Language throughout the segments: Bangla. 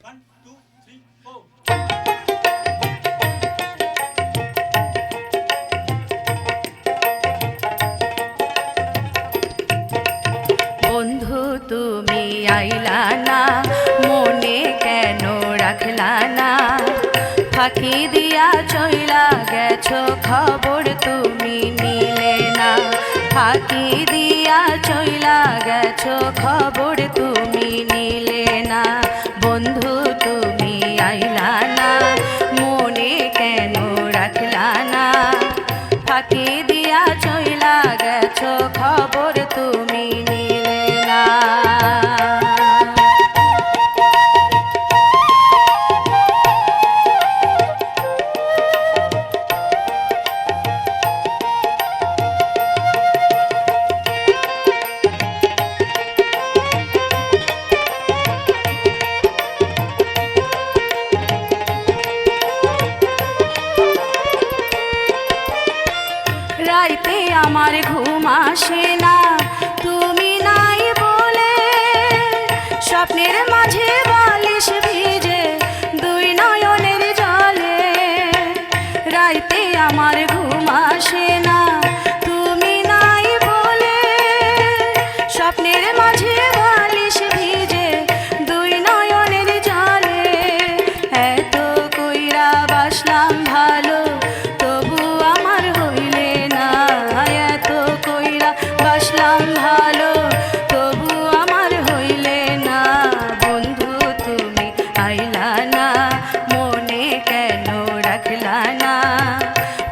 1 2 3 4 বন্ধু তুমি আইলা না, মনে কেন রাখলা না? ফাঁকি দিয়া চইলা গেছো, খবর তুমি নিলে না। ফাঁকি দিয়া চইলা গেছো, খবর তুমি নিলে না। বন্ধু তুমি আইলা না, মনে কেন রাখলা না? ফাঁকি দিয়া চইলা গেছো, খবর তুমি নিলে না। রাইতে আমার ঘুম আসে না, তুমি নাই বলে। স্বপ্নের মাঝে বালিশ ভিজে দুই নয়নের জলে। রাইতে আমার ঘুম আসে না, তুমি নাই বলে। স্বপ্নের মাঝে বালিশ ভিজে দুই নয়নের জলে। এত কইরা বাসলাম ভালো, তবু আমার হইলে না। এত কইরা বাসলাম ভালো, তবু আমার হইলে না। বন্ধু তুমি আইলা না, মনে কেন রাখলা না?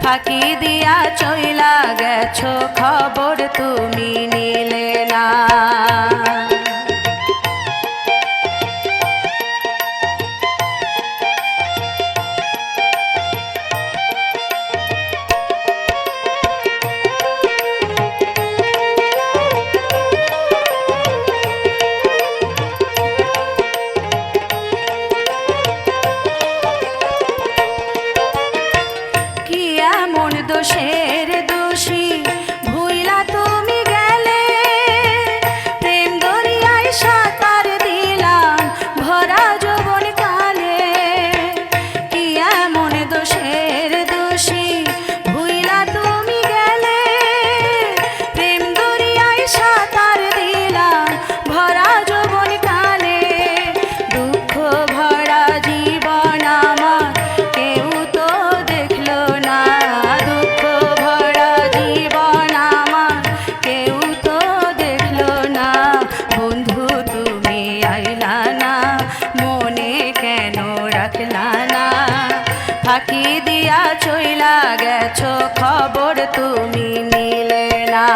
ফাঁকি দিয়া চইলা গেছো, খবর তুমি নিলে না। কি এমন দোষের দোষী ভুইলা তুমি গেলে? প্রেম দরিয়ায় সাঁতার দিলাম ভরা যৌবন কালে। কি এমন দোষের দোষী ভুইলা তুমি গেলে? প্রেম দরিয়ায় সাঁতার দিলাম ভরা যৌবন কালে। দুঃখ ভরা জীবন আমার কেউ তো দেখলো না। দুঃখ ভরা জীবন আমার কেউ তো দেখলো না। বন্ধু তুমি আইলা না, মনে কেন রাখলা না? ফাঁকি দিয়া চইলা গেছো, খবর তুমি নিলে না।